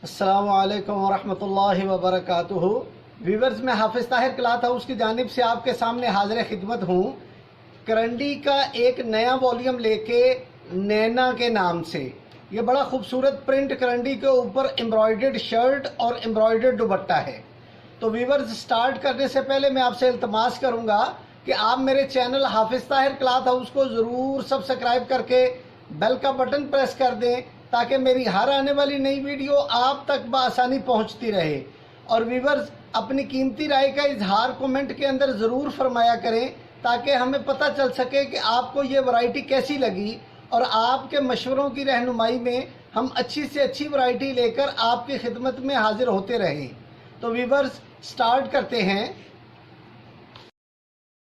अस्सलामुअलैकुम वरहमतुल्लाहि वबरकातुहू। व्यूवर्स, मैं हाफिज़ ताहिर क्लॉथ हाउस की जानिब से आपके सामने हाजिर खिदमत हूँ करंडी का एक नया वॉल्यूम लेके नैना के नाम से। ये बड़ा खूबसूरत प्रिंट करंडी के ऊपर एम्ब्रॉयडर्ड शर्ट और एम्ब्रॉयडर्ड दुपट्टा है। तो व्यूवर्स, स्टार्ट करने से पहले मैं आपसे इल्तमास करूँगा कि आप मेरे चैनल हाफिज़ ताहिर क्लॉथ हाउस को ज़रूर सब्सक्राइब करके बेल का बटन प्रेस कर दें ताकि मेरी हर आने वाली नई वीडियो आप तक बआसानी पहुंचती रहे। और व्यूवर्स, अपनी कीमती राय का इजहार कमेंट के अंदर ज़रूर फरमाया करें ताकि हमें पता चल सके कि आपको ये वैरायटी कैसी लगी, और आपके मशवरों की रहनुमाई में हम अच्छी से अच्छी वैरायटी लेकर आपकी खिदमत में हाजिर होते रहें। तो व्यूवर्स, स्टार्ट करते हैं।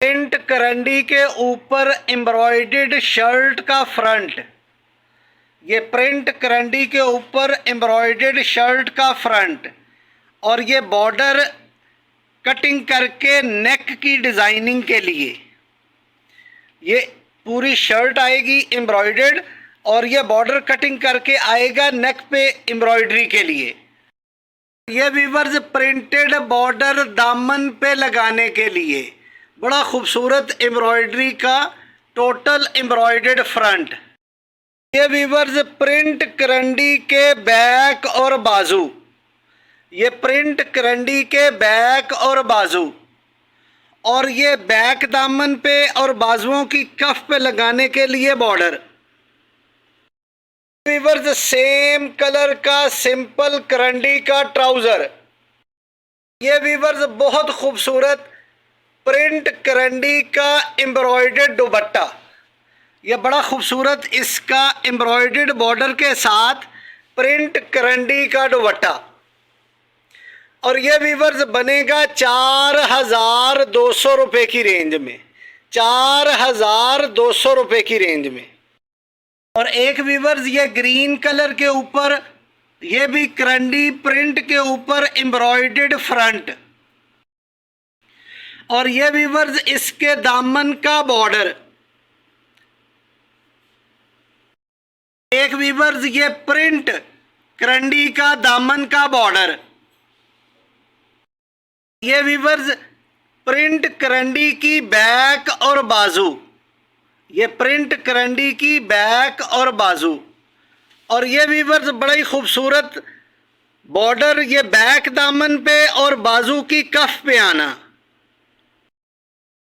प्रिंट करंडी के ऊपर एम्ब्रॉयडर्ड शर्ट का फ्रंट। ये प्रिंट करंडी के ऊपर एम्ब्रॉयडर्ड शर्ट का फ्रंट, और ये बॉर्डर कटिंग करके नेक की डिज़ाइनिंग के लिए ये पूरी शर्ट आएगी एम्ब्रॉयडर्ड, और ये बॉर्डर कटिंग करके आएगा नेक पे एम्ब्रॉयडरी के लिए। ये व्यूवर्स, प्रिंटेड बॉर्डर दामन पे लगाने के लिए बड़ा खूबसूरत एम्ब्रॉयडरी का टोटल एम्ब्रॉयडर्ड फ्रंट। ये व्यूवर्स, प्रिंट करंडी के बैक और बाजू, ये प्रिंट करंडी के बैक और बाजू, और ये बैक दामन पे और बाजुओं की कफ पे लगाने के लिए बॉर्डर। व्यूवर्स, सेम कलर का सिंपल करंडी का ट्राउज़र। ये व्यूवर्स, बहुत खूबसूरत प्रिंट करंडी का एम्ब्रॉयडर्ड दुपट्टा। यह बड़ा खूबसूरत इसका एम्ब्रॉयडर्ड बॉर्डर के साथ प्रिंट करंडी का दुपट्टा, और यह व्यूवर्स बनेगा 4200 रुपये की रेंज में, 4200 रुपये की रेंज में। और एक व्यूवर्स, ये ग्रीन कलर के ऊपर ये भी करंडी प्रिंट के ऊपर एम्ब्रॉयडर्ड फ्रंट, और ये व्यूवर्स इसके दामन का बॉर्डर। एक व्यूवर्स, ये प्रिंट करंडी का दामन का बॉर्डर। ये व्यूवर्स, प्रिंट करंडी की बैक और बाजू, ये प्रिंट करंडी की बैक और बाजू, और ये व्यूवर्स बड़ा ही खूबसूरत बॉर्डर, ये बैक दामन पे और बाजू की कफ पे आना।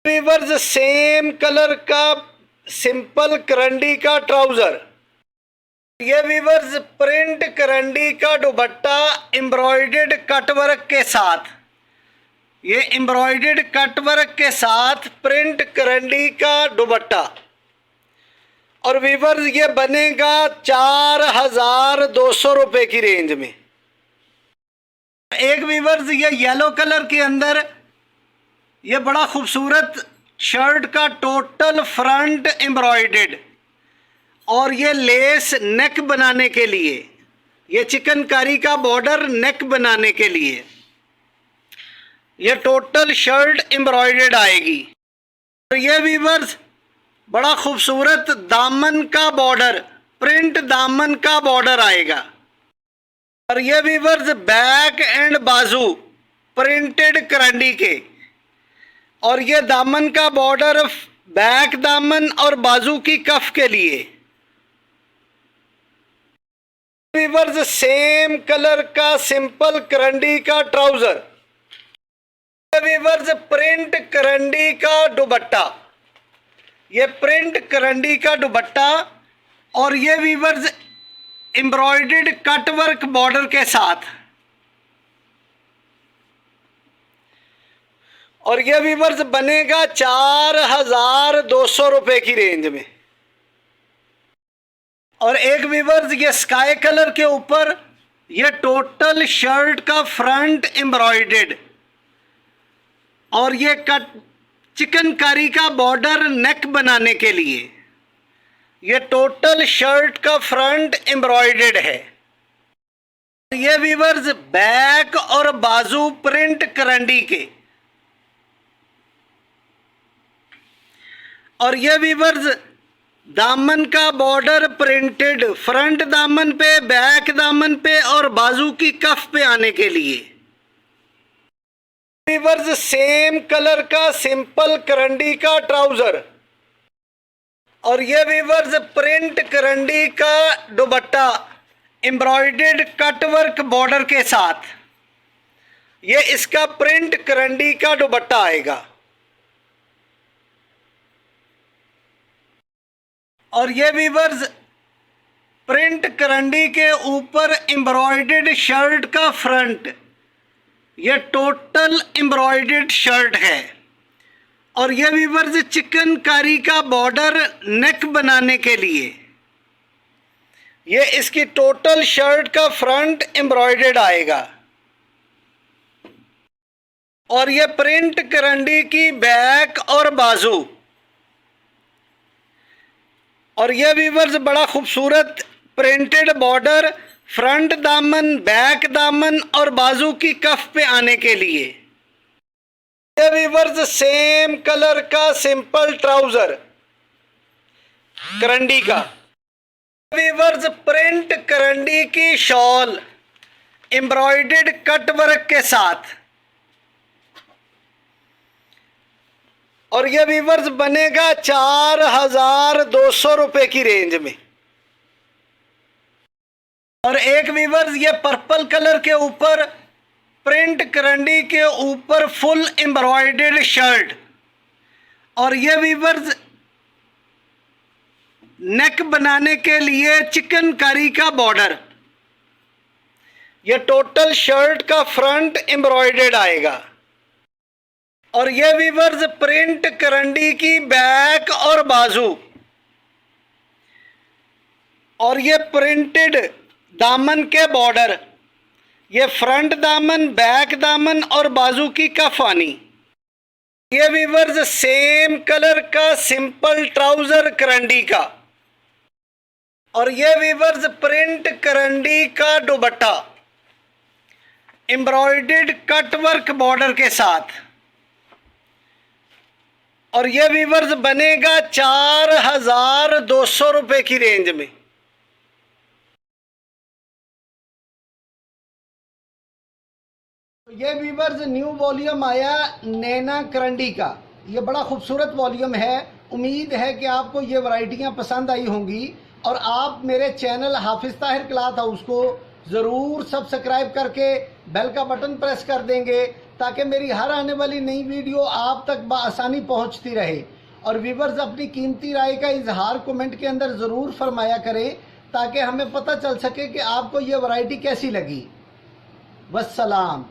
व्यूवर्स, सेम कलर का सिंपल करंडी का ट्राउज़र। ये व्यूवर्स, प्रिंट करंडी का दुपट्टा एम्ब्रॉयडर्ड कटवर्क के साथ, ये एम्ब्रॉयडर्ड कटवर्क के साथ प्रिंट करंडी का दुपट्टा, और व्यूवर्स ये बनेगा 4200 रुपये की रेंज में। एक व्यूवर्स, ये येलो कलर के अंदर ये बड़ा खूबसूरत शर्ट का टोटल फ्रंट एम्ब्रॉयडर्ड, और ये लेस नेक बनाने के लिए, ये चिकनकारी का बॉर्डर नेक बनाने के लिए ये टोटल शर्ट एम्ब्रॉयडर्ड आएगी। और ये व्यूवर्स, बड़ा खूबसूरत दामन का बॉर्डर, प्रिंट दामन का बॉर्डर आएगा, और ये व्यूवर्स बैक एंड बाजू प्रिंटेड करंडी के, और ये दामन का बॉर्डर बैक दामन और बाजू की कफ के लिए। व्यूवर्स, सेम कलर का सिंपल करंडी का ट्राउज़र। व्यूवर्स, प्रिंट करंडी का दुपट्टा, ये प्रिंट करंडी का दुपट्टा, और ये व्यूवर्स एम्ब्रॉयडर्ड कटवर्क बॉर्डर के साथ, और ये व्यूवर्स बनेगा 4200 रुपये की रेंज में। और एक व्यूवर्स, ये स्काई कलर के ऊपर ये टोटल शर्ट का फ्रंट एम्ब्रॉयडर्ड, और ये कट चिकनकारी का बॉर्डर नेक बनाने के लिए ये टोटल शर्ट का फ्रंट एम्ब्रॉयडर्ड है। ये व्यूवर्स बैक और बाजू प्रिंट करंडी के, और ये व्यूवर्स दामन का बॉर्डर प्रिंटेड फ्रंट दामन पे, बैक दामन पे और बाजू की कफ पे आने के लिए। वीवर्स सेम कलर का सिंपल करंडी का ट्राउजर और ये वीवर्स प्रिंट करंडी का दुपट्टा एम्ब्रॉयडर्ड कटवर्क बॉर्डर के साथ, ये इसका प्रिंट करंडी का दुपट्टा आएगा। और ये वीवर्स प्रिंट करंडी के ऊपर एम्ब्रॉयडर्ड शर्ट का फ्रंट, ये टोटल एम्ब्रॉयडर्ड शर्ट है। और ये वीवर्स चिकनकारी का बॉर्डर नेक बनाने के लिए, ये इसकी टोटल शर्ट का फ्रंट एम्ब्रॉयडर्ड आएगा। और ये प्रिंट करंडी की बैक और बाजू, और ये वीवर्स बड़ा खूबसूरत प्रिंटेड बॉर्डर फ्रंट दामन, बैक दामन और बाजू की कफ पे आने के लिए। ये वीवर्स सेम कलर का सिंपल ट्राउजर करंडी का। वीवर्स प्रिंट करंडी की शॉल एम्ब्रॉयडर्ड कट वर्क के साथ, और ये वीवर्स बनेगा 4200 रुपए की रेंज में। और एक वीवर्स ये पर्पल कलर के ऊपर प्रिंट करंडी के ऊपर फुल एम्ब्रॉयडर्ड शर्ट, और ये वीवर्स नेक बनाने के लिए चिकनकारी का बॉर्डर, ये टोटल शर्ट का फ्रंट एम्ब्रॉयडर्ड आएगा। और ये वीवर्स प्रिंट करंडी की बैक और बाजू, और ये प्रिंटेड दामन के बॉर्डर, ये फ्रंट दामन, बैक दामन और बाजू की कफानी। ये वीवर्स सेम कलर का सिंपल ट्राउजर करंडी का, और ये वीवर्स प्रिंट करंडी का दुपट्टा एम्ब्रॉयडर्ड कटवर्क बॉर्डर के साथ, और ये वीवर्स बनेगा 4200 रुपए की रेंज में। ये वीवर्स न्यू वॉल्यूम आया नैना करंडी का, ये बड़ा खूबसूरत वॉल्यूम है। उम्मीद है कि आपको ये वैरायटियां पसंद आई होंगी, और आप मेरे चैनल हाफिज ताहिर क्लॉथ हाउस को ज़रूर सब्सक्राइब करके बेल का बटन प्रेस कर देंगे, ताकि मेरी हर आने वाली नई वीडियो आप तक बआसानी पहुंचती रहे। और व्यूअर्स अपनी कीमती राय का इजहार कमेंट के अंदर ज़रूर फरमाया करें, ताकि हमें पता चल सके कि आपको ये वैरायटी कैसी लगी। वस्सलाम।